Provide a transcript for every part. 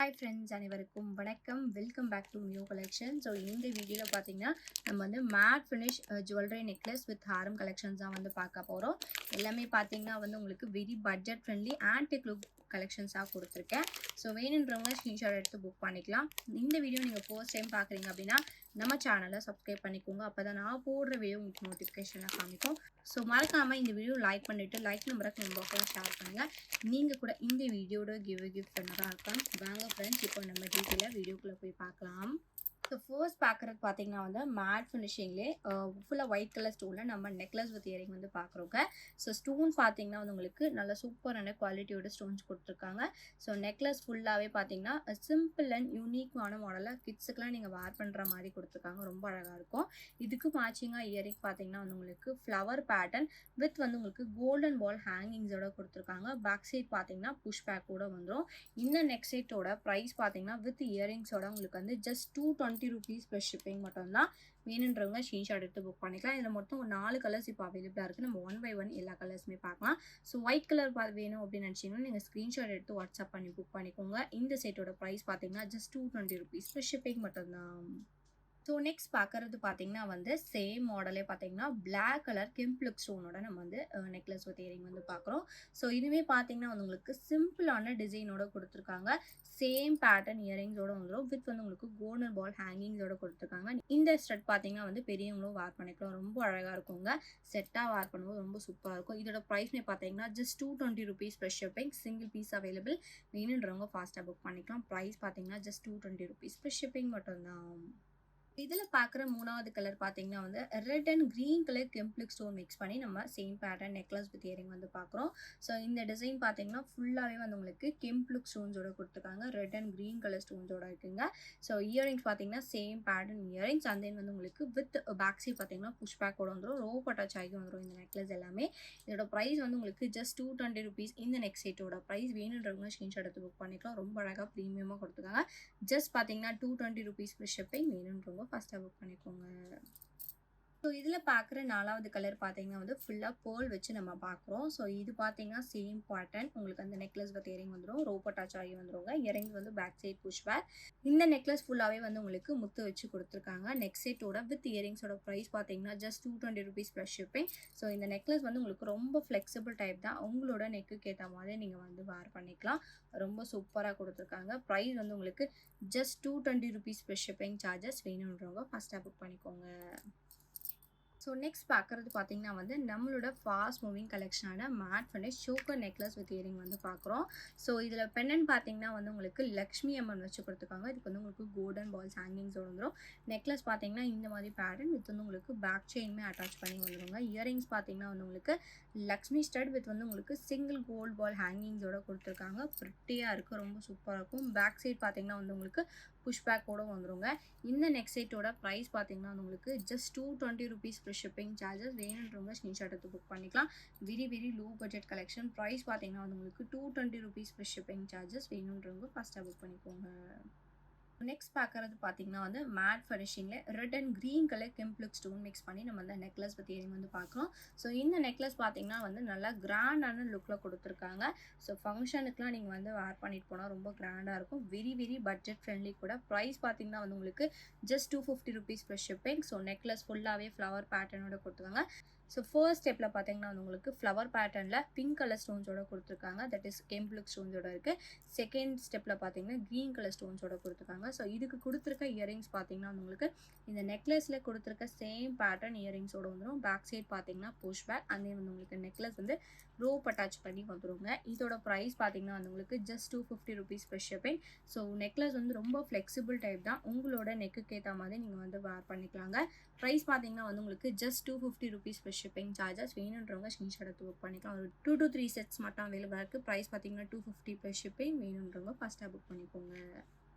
Hi friends, அனைவருக்கும் வணக்கம். Welcome back to new collection. So இந்த வீடியோவில் பார்த்தீங்கன்னா நம்ம வந்து matte finish jewellery necklace with ஹாரம் கலெக்ஷன்ஸ் தான் வந்து பார்க்க போகிறோம். எல்லாமே பார்த்தீங்கன்னா வந்து உங்களுக்கு very budget friendly antique look கலெக்ஷன்ஸாக கொடுத்துருக்கேன். ஸோ வேணுன்றவங்க ஸ்க்ரீன்ஷாட் எடுத்து புக் பண்ணிக்கலாம். இந்த வீடியோ நீங்கள் ஃபர்ஸ்ட் டைம் பார்க்குறீங்க அப்படின்னா நம்ம சேனலை சப்ஸ்கிரைப் பண்ணிக்கோங்க. அப்போ தான் நான் போடுற வீடியோ உங்களுக்கு நோட்டிஃபிகேஷனாக காமிக்கும். ஸோ மறக்காமல் இந்த வீடியோ லைக் பண்ணிவிட்டு லைக் நம்பரை கமெண்ட் ஷேர் பண்ணுங்கள். நீங்கள் கூட இந்த வீடியோட கிஃப்ட் பண்ணதாக இருக்காங்க. வாங்க ஃப்ரெண்ட்ஸ், இப்போ நம்ம டீட்டெயிலாக வீடியோக்குள்ளே போய் பார்க்கலாம். ஸோ ஃபர்ஸ்ட் பார்க்குறது பார்த்தீங்கன்னா வந்து மேட் ஃபினிஷிங்லேயே ஃபுல்லாக ஒயிட் கலர் ஸ்டோனில் நம்ம நெக்லஸ் வித் இயரிங் வந்து பார்க்குறோங்க. ஸோ ஸ்டோன் பார்த்தீங்கன்னா வந்து உங்களுக்கு நல்ல சூப்பரான குவாலிட்டியோட ஸ்டோன்ஸ் கொடுத்துருக்காங்க. ஸோ நெக்லஸ் ஃபுல்லாகவே பார்த்தீங்கன்னா சிம்பிள் அண்ட் யூனிக்கான மாடலில் கிட்ஸுக்கெலாம் நீங்கள் வேர் பண்ணுற மாதிரி கொடுத்துருக்காங்க. ரொம்ப அழகாக இருக்கும். இதுக்கு மேட்சிங்காக இயரிங் பார்த்தீங்கன்னா வந்து உங்களுக்கு ஃப்ளவர் பேட்டர்ன் வித் வந்து உங்களுக்கு கோல்டன் பால் ஹேங்கிங்ஸோட கொடுத்துருக்காங்க. பேக் சைட் பார்த்தீங்கன்னா புஷ் பேக்கோட வந்துடும். இந்த நெக் செட்டோட ப்ரைஸ் பார்த்தீங்கன்னா வித் இயரிங்ஸோட உங்களுக்கு வந்து ஜஸ்ட் 220 rupees ப்ளஸ் ஷிப்பிங் மட்டும்தான். வேணுன்றவங்க ஸ்க்ரீன்ஷாட் எடுத்து புக் பண்ணிக்கலாம். இதில் மொத்தம் 4 கலர்ஸ் இப்போ அவைலபிளாக இருக்குது. நம்ம 1 by 1 எல்லா கலர்ஸுமே பார்க்கலாம். ஸோ ஒயிட் கலர் வேணும் அப்படின்னு நினச்சிங்கன்னா நீங்கள் ஸ்க்ரீன்ஷாட் எடுத்து வாட்ஸ்அப் பண்ணி புக் பண்ணிக்கோங்க. இந்த செட்டோட ப்ரைஸ் பார்த்தீங்கன்னா ஜஸ்ட் 220 rupees ப்ளஸ் ஷிப்பிங் மட்டும்தான். ஸோ நெக்ஸ்ட் பார்க்குறது பார்த்தீங்கன்னா வந்து சேம் மாடலே பார்த்தீங்கன்னா பிளாக் கலர் கெம்ப்ளுக் ஸ்டோனோட நம்ம வந்து நெக்லஸ் வித் இயரிங் வந்து பார்க்குறோம். ஸோ இதுவே பார்த்தீங்கன்னா வந்து உங்களுக்கு சிம்பிளான டிசைனோட கொடுத்துருக்காங்க. சேம் பேட்டர்ன் இயரிங்ஸோட வந்துடும். வித் வந்து உங்களுக்கு கோல்டன் பால் ஹேங்கிங்ஸோட கொடுத்துருக்காங்க. இந்த செட் பார்த்தீங்கன்னா வந்து பெரியவங்களும் வேர் பண்ணிக்கலாம். ரொம்ப அழகாக இருக்குங்க. செட்டாக வேர் பண்ணும்போது ரொம்ப சூப்பராக இருக்கும். இதோட ப்ரைஸ்மே பார்த்தீங்கன்னா just 220 rupees plus shipping. Single piece available. வேணுன்றவங்க ஃபாஸ்ட்டாக புக் பண்ணிக்கலாம். ப்ரைஸ் பார்த்தீங்கன்னா ஜஸ்ட் 220 rupees ப்ளஸ் ஷிப்பிங் மட்டும்தான். இதில் பார்க்குற மூணாவது கலர் பார்த்தீங்கன்னா வந்து ரெட் அண்ட் க்ரீன் கலர் கெம்ப்ளிக் ஸ்டோன் மிக்ஸ் பண்ணி நம்ம same pattern necklace with earring வந்து பார்க்குறோம். ஸோ இந்த டிசைன் பார்த்தீங்கன்னா ஃபுல்லாகவே வந்து உங்களுக்கு கெம்ப்ளிக் ஸ்டோன்ஸோட கொடுத்துருக்காங்க. ரெட் அண்ட் க்ரீன் கலர் ஸ்டோன்ஸோட இருக்குங்க. ஸோ இயரிங்ஸ் பார்த்தீங்கன்னா same pattern earrings. And then வந்து உங்களுக்கு வித் பேக் சைட் பார்த்தீங்கன்னா புஷ் பேக்கோட வந்துடும். ரோப் அட்டாச் ஆகி வந்துடும் இந்த நெக்லஸ் எல்லாமே. இதோட ப்ரைஸ் வந்து உங்களுக்கு ஜஸ்ட் 220 rupees. இந்த நெக் செட்டோட ப்ரைஸ் வேணுன்றவங்க ஸ்க்ரீன்ஷாட் எடுத்து புக் பண்ணிக்கலாம். ரொம்ப அழகாக ப்ரீமியமாக கொடுத்துருக்காங்க. ஜஸ்ட் பார்த்தீங்கன்னா 220 rupees ப்ளஸ் ஷிப்பிங். வேணுன்றவங்க ஃபஸ்ட்டாக புக் பண்ணிக்கோங்க. ஸோ இதில் பார்க்குற நாலாவது கலர் பார்த்தீங்கன்னா வந்து ஃபுல்லாக பேர்ல் வச்சு நம்ம பார்க்குறோம். ஸோ இது பார்த்தீங்கன்னா சேம் பேட்டர்ன் உங்களுக்கு அந்த நெக்லஸ் வித் இயரிங் வந்துடும். ரோப் அட்டாச் ஆகி வந்துடுங்க. இயரிங்ஸ் வந்து பேக் சைட் புஷ் பேக். இந்த நெக்லஸ் ஃபுல்லாகவே வந்து உங்களுக்கு முத்து வச்சு கொடுத்துருக்காங்க. நெக் செட்டோட வித் இயரிங்ஸோட ப்ரைஸ் பார்த்தீங்கன்னா just 220 rupees plus shipping. So இந்த நெக்லஸ் வந்து உங்களுக்கு ரொம்ப ஃப்ளெக்சிபிள் டைப் தான். உங்களோட நெக்குக்கு ஏற்ற மாதிரி நீங்கள் வந்து வேர் பண்ணிக்கலாம். ரொம்ப சூப்பராக கொடுத்துருக்காங்க. ப்ரைஸ் வந்து உங்களுக்கு just 220 rupees plus shipping charges. வேணுன்றவங்க ஃபஸ்ட்டாக புக் பண்ணிக்கோங்க. ஸோ நெக்ஸ்ட் பார்க்குறது பார்த்தீங்கன்னா வந்து நம்மளோட ஃபாஸ்ட் மூவிங் கலெக்ஷனான matte finish choker necklace with earring வந்து பார்க்குறோம். ஸோ இதில் பெண்ணன் பார்த்தீங்கன்னா வந்து உங்களுக்கு லக்ஷ்மி அம்மன் வச்சு கொடுத்துருக்காங்க. இதுக்கு வந்து உங்களுக்கு கோல்டன் பால்ஸ் ஹேங்கிங்ஸோட வந்துடும். நெக்லஸ் பார்த்தீங்கன்னா இந்த மாதிரி பேட்டர்ன் வித் வந்து உங்களுக்கு பேக் செயின்மே அட்டாச் பண்ணி வந்துடுங்க. இயரிங்ஸ் பார்த்தீங்கன்னா வந்து உங்களுக்கு லக்ஷ்மி ஸ்டட் வித் வந்து உங்களுக்கு சிங்கிள் கோல்ட் பால் ஹேங்கிங்ஸோட கொடுத்துருக்காங்க. ப்ரிட்டியாக இருக்குது. ரொம்ப சூப்பராக இருக்கும். பேக் சைட் பார்த்தீங்கன்னா வந்து உங்களுக்கு புஷ் பேக்கோட வந்துடுங்க. இந்த நெக் செட்டோட ப்ரைஸ் பார்த்தீங்கன்னா வந்து உங்களுக்கு just 220 rupees plus shipping charges. வேணுன்றவங்க ஸ்க்ரீன்ஷாட் எடுத்து புக் பண்ணிக்கலாம். Very low budget collection. Price பார்த்தீங்கன்னா வந்து உங்களுக்கு 220 rupees ப்ளஸ் ஷிப்பிங் சார்ஜஸ். வேணுன்றவங்க ஃபஸ்ட்டாக புக் பண்ணிக்கோங்க. நெக்ஸ்ட் பார்க்குறது பார்த்தீங்கன்னா வந்து மேட் ஃபினிஷிங்கில் ரெட் அண்ட் க்ரீன் கலர் கெம்ப்ளிக் ஸ்டோன் மிக்ஸ் பண்ணி நம்ம அந்த நெக்லஸ் பற்றி இயரிங் வந்து பார்க்குறோம். ஸோ இந்த நெக்லஸ் பார்த்தீங்கன்னா வந்து நல்லா கிராண்டான லுக்கில் கொடுத்துருக்காங்க. ஸோ ஃபங்க்ஷனுக்குலாம் நீங்கள் வந்து வேர் பண்ணிட்டு போனால் ரொம்ப கிராண்டாக இருக்கும். வெரி பட்ஜெட் ஃப்ரெண்ட்லி கூட. ப்ரைஸ் பார்த்தீங்கன்னா வந்து உங்களுக்கு just 250 rupees plus shipping. So necklace ஃபுல்லாகவே ஃப்ளவர் பேட்டர்னோட கொடுத்துருக்காங்க. ஸோ ஃபர்ஸ்ட் ஸ்டெப்பில் பார்த்தீங்கன்னா வந்து உங்களுக்கு ஃப்ளவர் பேட்டர்னில் பிங்க் கலர் ஸ்டோன்ஸோட கொடுத்துருக்காங்க. தட் இஸ் கெம்ப்ளிக் ஸ்டோன்ஸோட இருக்குது. செகண்ட் ஸ்டெப்பில் பார்த்தீங்கன்னா க்ரீன் கலர் ஸ்டோன்ஸோட கொடுத்துருக்காங்க. ஸோ இதுக்கு கொடுத்துருக்க இயரிங்ஸ் பார்த்தீங்கன்னா உங்களுக்கு இந்த நெக்லஸில் கொடுத்துருக்க சேம் பேட்டர்ன் இயரிங்ஸோட வந்துடும். பேக் சைட் பார்த்தீங்கன்னா புஷ் பேக். அதே வந்து உங்களுக்கு நெக்லஸ் வந்து ரோப் அட்டாச் பண்ணி வந்துடுங்க. இதோட ப்ரைஸ் பார்த்தீங்கன்னா வந்து உங்களுக்கு just 250 rupees plus shipping. So necklace வந்து ரொம்ப ஃப்ளெக்சிபிள் டைப் தான். உங்களோட நெக்குக்கு ஏற்ற மாதிரி நீங்கள் வந்து வேர் பண்ணிக்கலாங்க. ப்ரைஸ் பார்த்தீங்கன்னா வந்து உங்களுக்கு just 250 rupees plus shipping charges. வேணுன்றவங்க ஸ்க்ரீன்ஷாட் எடுத்து புக் பண்ணிக்கலாம். ஒரு 2 to 3 செட்ஸ் மட்டும் அவைலபிளாக இருக்குது. ப்ரைஸ் பார்த்தீங்கன்னா 250 ப்ளஸ் ஷிப்பிங். வேணுன்றவங்க ஃபஸ்ட்டாக புக் பண்ணிக்கோங்க.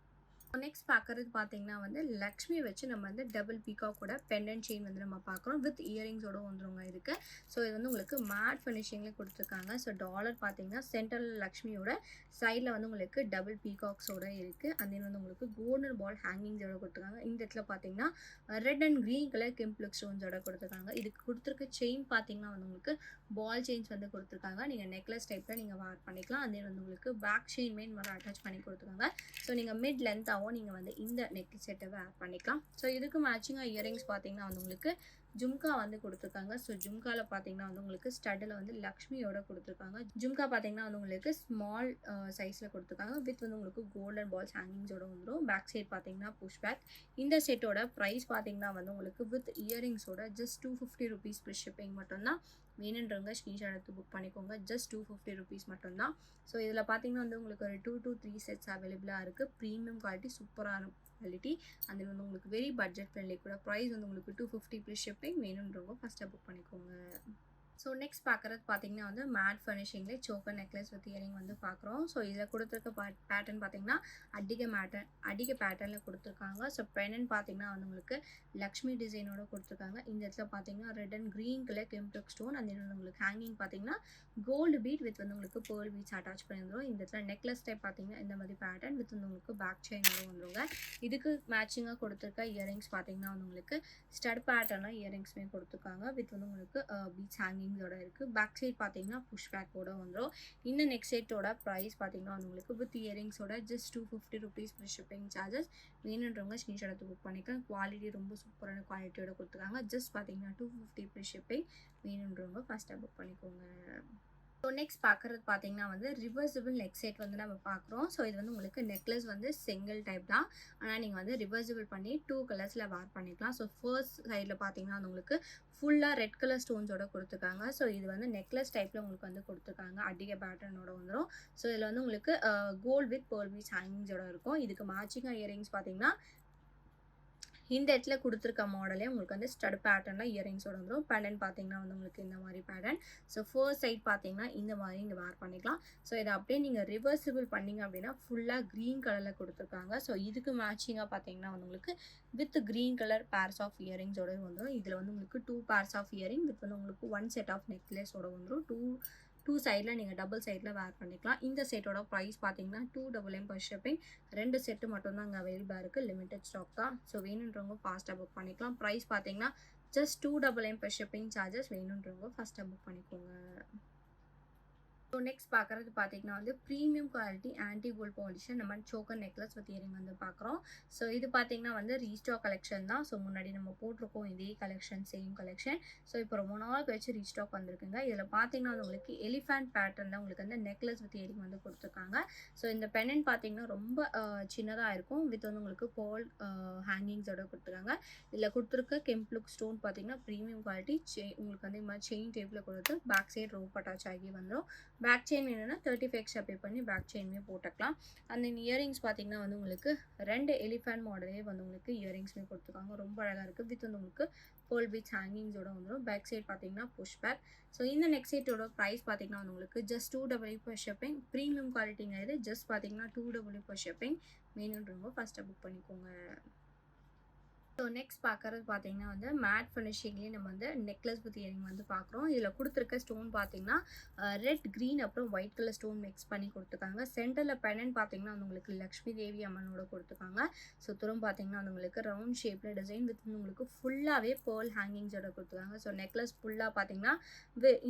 நெக்ஸ்ட் பார்க்குறது பார்த்தீங்கன்னா வந்து லக்ஷ்மி வச்சு நம்ம வந்து டபுள் பீகாக் கூட பெண்டன்ட் செயின் வந்து நம்ம பார்க்குறோம் வித் இயரிங்ஸோட வந்துருங்க இதுக்கு. ஸோ இது வந்து உங்களுக்கு மேட் ஃபினிஷிங்கில் கொடுத்துருக்காங்க. ஸோ டாலர் பார்த்தீங்கன்னா சென்ட்ரல் லக்ஷ்மியோட சைடில் வந்து உங்களுக்கு டபுள் பீகாக்ஸோட இருக்குது. அண்ட் தென் வந்து உங்களுக்கு கோல்டன் பால் ஹேங்கிங்ஸோட கொடுத்துருக்காங்க. இந்த இடத்துல பார்த்தீங்கன்னா ரெட் அண்ட் க்ரீன் கலர் கெம்ப்ளிக் ஸ்டோன்ஸோட கொடுத்துருக்காங்க. இதுக்கு கொடுத்துருக்க செயின் பார்த்தீங்கன்னா வந்து உங்களுக்கு பால் செயின்ஸ் வந்து கொடுத்துருக்காங்க. நீங்கள் நெக்லஸ் டைப்பில் நீங்கள் வேர் பண்ணிக்கலாம். அதே வந்து உங்களுக்கு பேக் செயின் மெயின் வந்து அட்டாச் பண்ணி கொடுத்துருக்காங்க. ஸோ நீங்கள் மிட் லென்த்தாகவும் நீங்கள் வந்து இந்த நெக் செட்டை வேர் பண்ணிக்கலாம். ஸோ இதுக்கு மேட்சிங்காக இயரிங்ஸ் பார்த்தீங்கன்னா வந்து உங்களுக்கு ஜும்கா வந்து கொடுத்துருக்காங்க. ஸோ ஜும்காவில் பார்த்தீங்கன்னா வந்து உங்களுக்கு ஸ்டட்டில் வந்து லக்ஷ்மியோட கொடுத்துருக்காங்க. ஜும்கா பார்த்தீங்கன்னா வந்து உங்களுக்கு ஸ்மால் சைஸில் கொடுத்துருக்காங்க வித் வந்து உங்களுக்கு கோல்டன் பால்ஸ் ஹேங்கிங்ஸோட வந்துடும். பேக் சைட் பார்த்தீங்கன்னா புஷ் பேக். இந்த செட்டோட ப்ரைஸ் பார்த்தீங்கன்னா வந்து உங்களுக்கு வித் இயரிங்ஸோட ஜஸ்ட் 250 rupees ப்ளஸ் ஷிப்பிங் மட்டும்தான். வேணுன்றவங்க ஸ்க்ரீன்ஷாட் எடுத்து புக் பண்ணிக்கோங்க. ஜஸ்ட் 250 rupees மட்டும்தான். ஸோ இதில் பார்த்தீங்கன்னா வந்து உங்களுக்கு ஒரு 2 to 3 செட்ஸ் அவைலபிளாக இருக்குது. ப்ரீமியம் குவாலிட்டி, சூப்பரான குவாலிட்டி. அது வந்து உங்களுக்கு வெரி பட்ஜெட் ஃப்ரெண்ட்லி கூட. ப்ரைஸ் வந்து உங்களுக்கு 250 ப்ளஸ் ஷிப்பிங். வேணுன்றவங்க ஃபஸ்ட்டாக புக் பண்ணிக்கோங்க. ஸோ நெக்ஸ்ட் பார்க்குறது பார்த்தீங்கன்னா வந்து மேட் ஃபினிஷிங்லேயே சோக்கர் நெக்லஸ் வித் இயரிங் வந்து பார்க்குறோம். ஸோ இதில் கொடுத்துருக்க பேட்டர்ன் பார்த்தீங்கன்னா அடிக்க பேட்டர்னில் கொடுத்துருக்காங்க. ஸோ பெனன் பார்த்தீங்கன்னா வந்து உங்களுக்கு லக்ஷ்மி டிசைனோட கொடுத்துருக்காங்க. இந்த இடத்துல பார்த்தீங்கன்னா ரெட் அண்ட் க்ரீன் கலர் கெம்ப்ளிக் ஸ்டோன். அந்த வந்து உங்களுக்கு ஹேங்கிங் பார்த்தீங்கன்னா கோல்டு பீட் வித் வந்து உங்களுக்கு பேர்ல் பீட்ஸ் அட்டாச் பண்ணியிருந்தோம். இந்த இடத்துல நெக்லஸ் டைப் பார்த்தீங்கன்னா இந்த மாதிரி பேட்டர்ன் வித் வந்து உங்களுக்கு பேக் செயினோட வந்துருங்க. இதுக்கு மேட்சிங்காக கொடுத்துருக்க இயரிங்ஸ் பார்த்தீங்கன்னா வந்து உங்களுக்கு ஸ்டட் பேட்டர்னாக இயரிங்ஸுமே கொடுத்துருக்காங்க வித் வந்து உங்களுக்கு பீட்ஸ் ஹேங்கிங்ஸோட இருக்குது. பேக் சைட் பார்த்தீங்கன்னா புஷ் பேக்கோட வந்துடும். இந்த நெக் செட்டோட ப்ரைஸ் பார்த்தீங்கன்னா உங்களுக்கு வித் இயரிங்ஸோட just 250 rupees plus shipping charges. வேணுன்றவங்க ஸ்க்ரீன்ஷாட் எடுத்து புக் பண்ணிக்கலாம். குவாலிட்டி ரொம்ப சூப்பரான குவாலிட்டியோட கொடுத்துருக்காங்க. ஜஸ்ட் பார்த்தீங்கன்னா 250 ப்ளஸ் ஷிப்பிங். வேணுன்றவங்க ஃபஸ்ட்டாக புக் பண்ணிக்கோங்க. ஸோ நெக்ஸ்ட் பார்க்குறது பார்த்தீங்கன்னா வந்து ரிவர்சிபிள் நெக் செட் வந்து நம்ம பார்க்குறோம். ஸோ இது வந்து உங்களுக்கு நெக்லஸ் வந்து சிங்கிள் டைப் தான். ஆனால் நீங்கள் வந்து ரிவர்சிபிள் பண்ணி 2 கலர்ஸில் வேர் பண்ணிக்கலாம். ஸோ ஃபர்ஸ்ட் சைடில் பார்த்தீங்கன்னா வந்து உங்களுக்கு ஃபுல்லாக ரெட் கலர் ஸ்டோன்ஸோட கொடுத்துருக்காங்க. ஸோ இது வந்து நெக்லஸ் டைப்பில் உங்களுக்கு வந்து கொடுத்துருக்காங்க. அடிக்க பேட்டர்னோட வந்துடும். ஸோ இதில் வந்து உங்களுக்கு கோல்ட் வித் பேர்ல் பீட்ஸ் ஹேங்கிங்ஸோட இருக்கும். இதுக்கு மேட்சிங்காக இயரிங்ஸ் பார்த்தீங்கன்னா இந்த இடத்துல கொடுத்துருக்க மாடலே உங்களுக்கு வந்து ஸ்டட் பேட்டர்னில் இயரிங்ஸோட வந்துடும். பேட்டர்ன் பார்த்தீங்கன்னா வந்து உங்களுக்கு இந்த மாதிரி பேட்டர்ன். ஸோ ஃபர்ஸ்ட் சைட் பார்த்தீங்கன்னா இந்த மாதிரி இங்கே வேர் பண்ணிக்கலாம். ஸோ இதை அப்படியே நீங்கள் ரிவர்சிபிள் பண்ணிங்க அப்படின்னா ஃபுல்லாக க்ரீன் கலரில் கொடுத்துருக்காங்க. ஸோ இதுக்கு மேட்சிங்காக பார்த்தீங்கன்னா வந்து உங்களுக்கு with green colour pairs of இயரிங்ஸோட வந்துடும். இதில் வந்து உங்களுக்கு 2 pairs ஆஃப் இயரிங் வித் வந்து உங்களுக்கு 1 set ஆஃப் நெக்லஸோட வந்துடும். டூ சைடில் நீங்கள் டபுள் சைடில் வேர் பண்ணிக்கலாம். இந்த செட்டோட ப்ரைஸ் பார்த்தீங்கன்னா 299 per shipping. 2 செட்டு மட்டும்தான் அங்கே அவைலபிளாக இருக்குது. லிமிடெட் ஸ்டாக் தான். ஸோ வேணுன்றவங்க ஃபாஸ்ட்டாக புக் பண்ணிக்கலாம். ப்ரைஸ் பார்த்தீங்கன்னா ஜஸ்ட் 299 per shipping சார்ஜஸ். வேணுன்றவங்க ஃபஸ்ட்டாக புக் பண்ணிக்கோங்க. ஸோ நெக்ஸ்ட் பார்க்குறது பார்த்தீங்கன்னா வந்து ப்ரீமியம் குவாலிட்டி ஆன்டி கோல்ட் பாலிஷன் நம்ம சோக்கர் நெக்லஸ் வித் இயரிங் வந்து பார்க்குறோம். ஸோ இது பார்த்தீங்கன்னா வந்து ரீஸ்டாக் கலெக்ஷன் தான். ஸோ முன்னாடி நம்ம போட்டிருக்கோம் இதே கலெக்ஷன், சேம் கலெக்ஷன். ஸோ இப்போ ரொம்ப நாள் கழிச்சு ரீஸ்டாக் வந்திருக்குங்க. இதில் பார்த்தீங்கன்னா வந்து உங்களுக்கு எலிஃபேண்ட் பேட்டர்னில் உங்களுக்கு வந்து நெக்லஸ் வித் இயரிங் வந்து கொடுத்துருக்காங்க. ஸோ இந்த பெனன் பார்த்தீங்கன்னா ரொம்ப சின்னதாக இருக்கும் வித் வந்து உங்களுக்கு பால் ஹேங்கிங்ஸோட கொடுத்துருக்காங்க. இதில் கொடுத்துருக்க கெம்ப்ளுக் ஸ்டோன் பார்த்தீங்கன்னா ப்ரீமியம் குவாலிட்டி உங்களுக்கு வந்து இந்த மாதிரி செயின் டைப்பில் கொடுத்து பேக் சைட் ரோப் அட்டாச் ஆகி வந்துடும். பேக் செயின் வேணும்னா 35 extra பே பண்ணி பேக் செயினுமே போட்டுக்கலாம். அந்த இயரிங்ஸ் பார்த்தீங்கன்னா வந்து உங்களுக்கு 2 எலிஃபேண்ட் மாடலே வந்து உங்களுக்கு இயரிங்ஸுமே கொடுத்துருக்காங்க. ரொம்ப அழகாக இருக்குது வித் வந்து உங்களுக்கு பேர்ல் பீட்ஸ் ஹேங்கிங்ஸோட வந்துடும். பேக் சைட் பார்த்தீங்கன்னா புஷ் பேக். ஸோ இந்த நெக் செட்டோட ப்ரைஸ் பார்த்தீங்கன்னா வந்து உங்களுக்கு ஜஸ்ட் 299 per shipping. ப்ரீமியம் குவாலிட்டிங்கிறது ஜஸ்ட் பார்த்தீங்கன்னா 299 per shipping. வேணுன்றவங்க ஃபஸ்ட்டாக புக் பண்ணிக்கோங்க. ஸோ நெக்ஸ்ட் பார்க்குறது பார்த்தீங்கன்னா வந்து மேட் ஃபினிஷிங்லேயே நம்ம வந்து நெக்லஸ் வித் இயரிங் வந்து பார்க்குறோம். இதில் கொடுத்துருக்க ஸ்டோன் பார்த்தீங்கன்னா ரெட், க்ரீன் அப்புறம் ஒயிட் கலர் ஸ்டோன் மிக்ஸ் பண்ணி கொடுத்துருக்காங்க. சென்டரில் பெனன் பார்த்தீங்கன்னா வந்து உங்களுக்கு லக்ஷ்மி தேவி அம்மனோட கொடுத்துருக்காங்க. சுத்தரும் பார்த்தீங்கன்னா வந்து உங்களுக்கு ரவுண்ட் ஷேப்பில் டிசைன் வித் உங்களுக்கு ஃபுல்லாகவே பேர்ல் ஹேங்கிங்ஸோட கொடுத்துருக்காங்க. ஸோ நெக்லஸ் ஃபுல்லாக பார்த்தீங்கன்னா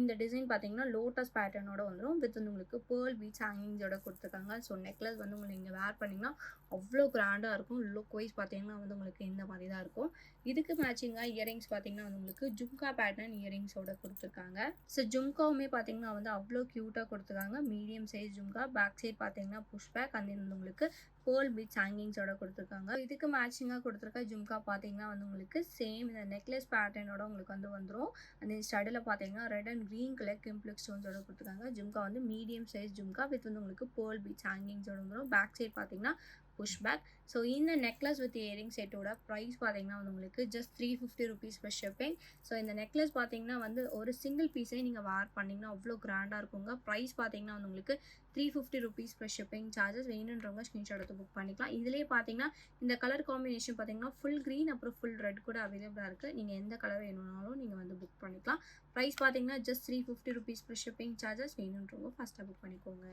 இந்த டிசைன் பார்த்தீங்கன்னா லோட்டஸ் பேட்டர்னோட வந்துடும் வித் வந்து உங்களுக்கு பேர்ல் பீட்ஸ் ஹேங்கிங்ஸோட கொடுத்துருக்காங்க. ஸோ நெக்லஸ் வந்து உங்களுக்கு நீங்கள் வேர் பண்ணிங்கன்னா அவ்வளோ கிராண்டாக இருக்கும். லுக் வைஸ் பார்த்தீங்கன்னா வந்து உங்களுக்கு இந்த மாதிரி தான் இருக்கும். இதுக்கு மேட்சிங்காக இயரிங்ஸ் பார்த்தீங்கன்னா வந்து உங்களுக்கு ஜும்கா பேட்டர்ன் இயரிங்ஸோட கொடுத்துருக்காங்க. ஸோ ஜும்காவுமே பார்த்தீங்கன்னா வந்து அவ்வளோ க்யூட்டாக கொடுத்துருக்காங்க. Medium size jhumka. Back side பார்த்தீங்கன்னா புஷ் பேக். அந்த வந்து உங்களுக்கு பேர்ல் பீட்ஸ் ஹேங்கிங்ஸோட கொடுத்துருக்காங்க. இதுக்கு மேட்சிங்காக கொடுத்துருக்க ஜும்கா பார்த்தீங்கன்னா வந்து உங்களுக்கு சேம் இந்த நெக்லஸ் பேட்டர்னோட உங்களுக்கு வந்து வந்துடும். அந்த ஸ்டடில் பார்த்தீங்கன்னா ரெட் அண்ட் க்ரீன் கலர் கெம்ப்ளிக் ஸ்டோன்ஸோட கொடுத்துருக்காங்க. ஜும்கா வந்து மீடியம் சைஸ் ஜும்கா வித் வந்து உங்களுக்கு பேர்ல் பீட்ஸ் ஹேங்கிங்ஸோட வந்துடும். பேக் சைட் பார்த்தீங்கன்னா புஷ் பேக். ஸோ இந்த நெக்லஸ் வித் இயரிங் செட்டோட ப்ரைஸ் பார்த்தீங்கன்னா வந்து உங்களுக்கு just 350 rupees plus shipping. So இந்த நெக்லஸ் பார்த்தீங்கன்னா வந்து ஒரு சிங்கிள் பீஸே நீங்கள் வேர் பண்ணிங்கன்னா அவ்வளோ கிராண்டாக இருக்குங்க. ப்ரைஸ் பார்த்தீங்கன்னா வந்து உங்களுக்கு 350 rupees ப்ளஸ் ஷிப்பிங் சார்ஜஸ். வேணுன்றவங்க ஸ்க்ரீன்ஷாட் எடுத்து புக் பண்ணிக்கலாம். இதிலே பார்த்தீங்கன்னா இந்த கலர் காம்பினேஷன் பார்த்தீங்கன்னா ஃபுல் க்ரீன் அப்புறம் ஃபுல் ரெட் கூட அவைலபிளாக இருக்குது. நீங்கள் எந்த கலர் வேணும்னாலும் நீங்கள் வந்து புக் பண்ணிக்கலாம். ப்ரைஸ் பார்த்தீங்கன்னா just 350 rupees plus shipping charges. வேணுன்றவங்க ஃபஸ்ட்டாக புக் பண்ணிக்கோங்க.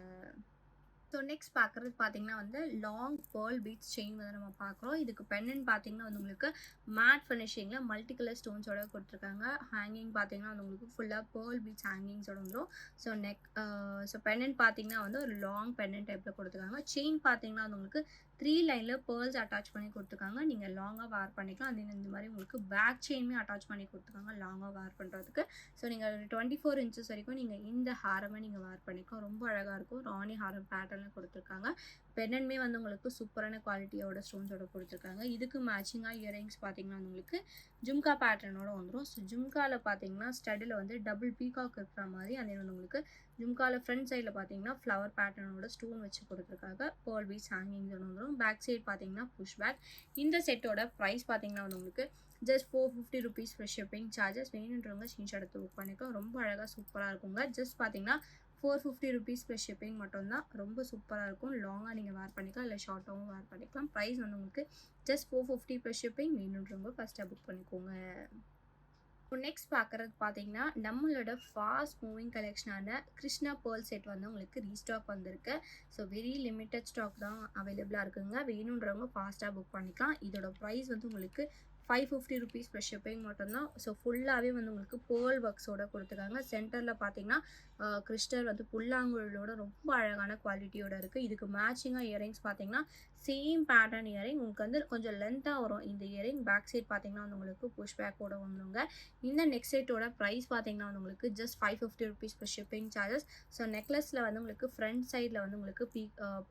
ஸோ நெக்ஸ்ட் பார்க்குறது பார்த்தீங்கன்னா வந்து லாங் பேர்ல் பீட்ஸ் செயின் வந்து நம்ம பார்க்குறோம். இதுக்கு பெண்டன்ட் பார்த்தீங்கன்னா வந்து உங்களுக்கு மேட் ஃபினிஷிங்கில் மல்டி கலர் ஸ்டோன்ஸோட கொடுத்துருக்காங்க. ஹேங்கிங் பார்த்தீங்கன்னா வந்து உங்களுக்கு ஃபுல்லாக பேர்ல் பீட்ஸ் ஹேங்கிங்ஸோட வந்துடும். ஸோ பெண்டன்ட் பார்த்தீங்கன்னா வந்து ஒரு லாங் பெண்டன்ட் டைப்பில் கொடுத்துருக்காங்க. செயின் பார்த்தீங்கன்னா வந்து உங்களுக்கு 3 லைனில் பேர்ல்ஸ் அட்டாச் பண்ணி கொடுத்துருக்காங்க. நீங்கள் லாங்காக வேர் பண்ணிக்கலாம். அது இந்த மாதிரி உங்களுக்கு பேக் செயினுமே அட்டாச் பண்ணி கொடுத்துருக்காங்க லாங்காக வேர் பண்ணுறதுக்கு. ஸோ நீங்கள் 24 inches வரைக்கும் நீங்கள் இந்த ஹாரமை நீங்கள் வேர் பண்ணிக்கலாம். ரொம்ப அழகாக இருக்கும். ராணி ஹாரம் பேட்டர்னில் கொடுத்துருக்காங்க. பெண்டன்ட்மே வந்து உங்களுக்கு சூப்பரான குவாலிட்டியோட ஸ்டோன்ஸோட கொடுத்துருக்காங்க. இதுக்கு மேட்சிங்காக இயரிங்ஸ் பார்த்தீங்கன்னா உங்களுக்கு ஜும்கா பேட்டர்னோட வந்துடும். ஸோ ஜும்காவில் பார்த்தீங்கன்னா ஸ்டடில் வந்து டபுள் பீகாக் இருக்கிற மாதிரி, அதே வந்து உங்களுக்கு ஜும்காவில் ஃப்ரண்ட் சைடில் பார்த்தீங்கன்னா ஃப்ளவர் பேட்டர்னோட ஸ்டோன் வச்சு கொடுத்துருக்காங்க. பேர்ல் பீட்ஸ் ஹேங்கிங்ஸோட வந்துடும். பேக் சைட் பார்த்தீங்கன்னா புஷ் பேக். இந்த செட்டோட ப்ரைஸ் பார்த்தீங்கன்னா வந்து உங்களுக்கு just 450 rupees fresh shipping charges. வேணுன்றவங்க ஸ்க்ரீன்ஷாட் எடுத்து புக் பண்ணிக்கலாம். ரொம்ப அழகாக சூப்பராக இருக்குங்க. ஜஸ்ட் பார்த்தீங்கன்னா 450 rupees ப்ளஸ் ஷிப்பிங் மட்டும்தான். ரொம்ப சூப்பராக இருக்கும். லாங்காக நீங்கள் வேர் பண்ணிக்கலாம், இல்லை ஷார்ட்டாகவும் வேர் பண்ணிக்கலாம். ப்ரைஸ் வந்து உங்களுக்கு ஜஸ்ட் 450 ப்ளஸ் ஷிப்பிங். வேணுன்றவங்க ஃபஸ்ட்டாக புக் பண்ணிக்கோங்க. இப்போ நெக்ஸ்ட் பார்க்குறது பார்த்தீங்கன்னா நம்மளோட ஃபாஸ்ட் மூவிங் கலெக்ஷனான கிருஷ்ணா பேர்ல் செட் வந்து உங்களுக்கு ரீஸ்டாக் வந்திருக்கு. ஸோ வெரி லிமிட்டட் ஸ்டாக் தான் அவைலபிளாக இருக்குங்க. வேணுன்றவங்க ஃபாஸ்ட்டாக புக் பண்ணிக்கலாம். இதோட ப்ரைஸ் வந்து உங்களுக்கு 550 rupees ப்ளஸ் ஷிப்பிங் மட்டும்தான். ஸோ ஃபுல்லாகவே வந்து உங்களுக்கு பேர்ல் ஒர்க்ஸோட கொடுத்துருக்காங்க. சென்டரில் பார்த்தீங்கன்னா கிறிஸ்டல் வந்து புல்லாங்குழலோட ரொம்ப அழகான குவாலிட்டியோட இருக்குது. இதுக்கு மேட்சிங்காக இயரிங்ஸ் பார்த்தீங்கன்னா சேம் பேட்டர்ன் இயரிங். உங்களுக்கு வந்து கொஞ்சம் லென்த்தாக வரும் இந்த இயரிங். பேக் சைட் பார்த்தீங்கன்னா வந்து உங்களுக்கு புஷ் பேக்கோட வந்துருங்க. இந்த நெக் செட்டோட ப்ரைஸ் பார்த்தீங்கன்னா வந்து உங்களுக்கு just 550 rupees plus shipping charges. So நெக்லஸில் வந்து உங்களுக்கு ஃப்ரண்ட் சைடில் வந்து உங்களுக்கு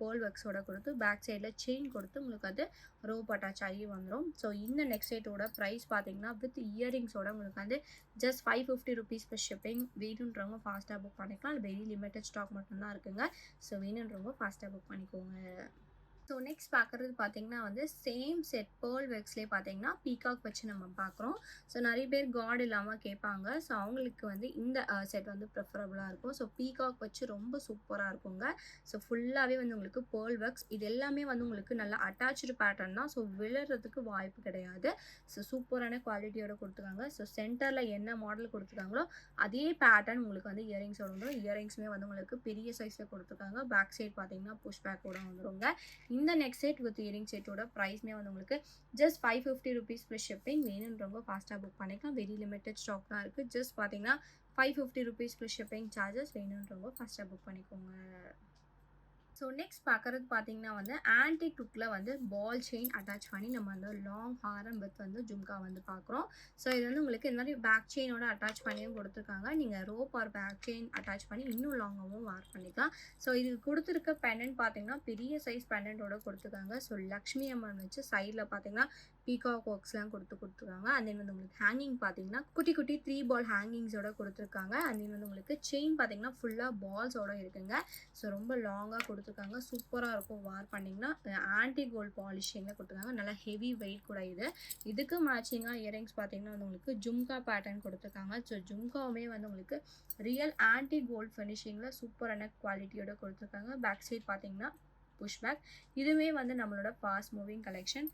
பேர்ல் ஒர்க்ஸோட கொடுத்து பேக் சைடில் செயின் கொடுத்து உங்களுக்கு அது ரோப் அட்டாச் ஆகி வந்துடும். ஸோ இந்த நெக் செட்டோட ப்ரைஸ் பார்த்தீங்கன்னா வித் இயரிங்ஸோட உங்களுக்கு வந்து ஜஸ்ட் 550 rupees ப்ளஸ் ஷிப்பிங். வேணுன்றவங்க ஃபாஸ்ட்டாக புக் பண்ணிக்கலாம். வெரி லிமிட்டட் ஸ்டாக் மட்டும்தான் இருக்குங்க. ஸோ வேணுன்றவங்க ஃபாஸ்ட்டாக புக் பண்ணிக்கோங்க. ஸோ நெக்ஸ்ட் பார்க்குறது பார்த்தீங்கன்னா வந்து சேம் செட் பேர்ல் ஒர்க்ஸ்லேயே பார்த்தீங்கன்னா பீகாக் வச்சு நம்ம பார்க்குறோம். ஸோ நிறைய பேர் காட் இல்லாமல் கேட்பாங்க. ஸோ அவங்களுக்கு வந்து இந்த செட் வந்து ப்ரிஃபரபுளாக இருக்கும். ஸோ பீகாக் வச்சு ரொம்ப சூப்பராக இருக்குங்க. ஸோ ஃபுல்லாகவே வந்து உங்களுக்கு பேர்ல் ஒர்க்ஸ். இது எல்லாமே வந்து உங்களுக்கு நல்லா அட்டாச்சு பேட்டர்ன் தான். ஸோ விழுறதுக்கு வாய்ப்பு கிடையாது. ஸோ சூப்பரான குவாலிட்டியோட கொடுத்துருக்காங்க. ஸோ சென்டரில் என்ன மாடல் கொடுத்துருக்காங்களோ அதே பேட்டர்ன் உங்களுக்கு வந்து இயரிங்ஸோட வந்துடும். இயரிங்ஸுமே வந்து உங்களுக்கு பெரிய சைஸில் கொடுத்துருக்காங்க. பேக் சைட் பார்த்தீங்கன்னா புஷ் பேக்கோட வந்துடுங்க. இந்த நெக்ஸ்ட் செட் வித் இயரிங் செட்டோட ப்ரைஸ்மே வந்து உங்களுக்கு ஜஸ்ட் 550 rupees ப்ளஸ் ஷிப்பிங். வேணுன்றவங்க ஃபாஸ்ட்டாக புக் பண்ணிக்கலாம். வெரி லிமிட்டட் ஸ்டாக் தான் இருக்குது. ஜஸ்ட் பார்த்தீங்கன்னா 550 rupees ப்ளஸ் ஷிப்பிங் சார்ஜஸ். வேணுன்றவங்க ஃபாஸ்ட்டாக புக் பண்ணிக்கோங்க. ஸோ நெக்ஸ்ட் பார்க்குறது பார்த்தீங்கன்னா வந்து ஆன்டிக் லுக்கில் வந்து பால் செயின் அட்டாச் பண்ணி நம்ம வந்து லாங் ஹாரம் வித் வந்து ஜும்கா வந்து பார்க்குறோம். ஸோ இது வந்து உங்களுக்கு இந்த மாதிரி பேக் செயினோட அட்டாச் பண்ணியும் கொடுத்துருக்காங்க. நீங்கள் rope or back chain attach பண்ணி இன்னும் லாங்காகவும் வேர் பண்ணிக்கலாம். ஸோ இது கொடுத்துருக்க பெண்டன்ட் பார்த்தீங்கன்னா பெரிய சைஸ் பெண்டன்ட்டோட கொடுத்துருக்காங்க. ஸோ லக்ஷ்மி அம்மன் வச்சு சைடில் பார்த்தீங்கன்னா பீகாக் ஒர்க்ஸ்லாம் கொடுத்துருக்காங்க. அண்ட் தென் வந்து உங்களுக்கு ஹேங்கிங் பார்த்தீங்கன்னா குட்டி குட்டி 3 ball ஹேங்கிங்ஸோட கொடுத்துருக்காங்க. அண்ட் தென் வந்து உங்களுக்கு செயின் பார்த்தீங்கன்னா ஃபுல்லாக பால்ஸோட இருக்குங்க. ஸோ ரொம்ப லாங்காக கொடுத்துருக்காங்க. சூப்பராக இருக்கும் வேர் பண்ணிங்கன்னா. ஆன்டி கோல்ட் பாலிஷிங்கில் கொடுத்துருக்காங்க. நல்லா ஹெவி வெயிட் கூட இது. இதுக்கு மேட்சிங்காக இயரிங்ஸ் பார்த்தீங்கன்னா வந்து உங்களுக்கு ஜும்கா பேட்டர்ன் கொடுத்துருக்காங்க. ஸோ ஜும்காவுமே வந்து உங்களுக்கு ரியல் ஆன்டி கோல்ட் ஃபினிஷிங்கில் சூப்பரான குவாலிட்டியோட கொடுத்துருக்காங்க. பேக் சைட் பார்த்தீங்கன்னா புஷ் பேக். இதுவே வந்து நம்மளோட ஃபாஸ்ட் மூவிங் கலெக்ஷன்.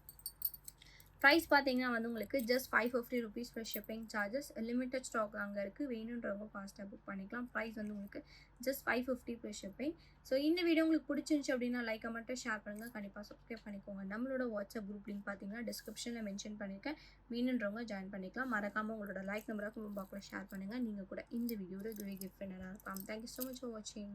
ப்ரைஸ் பார்த்தீங்கன்னா வந்து உங்களுக்கு just 550 rupees plus shipping charges. Limited stock அங்கே இருக்குது. வேணுன்றவங்க ஃபாஸ்ட்டாக புக் பண்ணிக்கலாம். ப்ரைஸ் வந்து உங்களுக்கு ஜஸ்ட் 550 ப்ளஸ் ஷிப்பிங். ஸோ இந்த வீடியோ உங்களுக்கு பிடிச்சிருந்துச்சு அப்படின்னா லைக் மட்டும் ஷேர் பண்ணுங்கள். கண்டிப்பாக சப்ஸ்கிரைப் பண்ணிக்கோங்க. நம்மளோட வாட்ஸ்அப் குரூப் லிங்க் பார்த்தீங்கன்னா டிஸ்கிரிப்ஷனில் மென்ஷன் பண்ணியிருக்கேன். வேணுன்றவங்க ஜாயின் பண்ணிக்கலாம். மறக்காமல் உங்களோட லைக் நம்பராக கமெண்ட் பாக்ஸில் ஷேர் பண்ணுங்கள். நீங்கள் கூட இந்த வீடியோட கிஃப்ட் வின்னராக இருக்கலாம். தேங்க்யூ ஸோ மச் ஃபார் வாட்சிங்.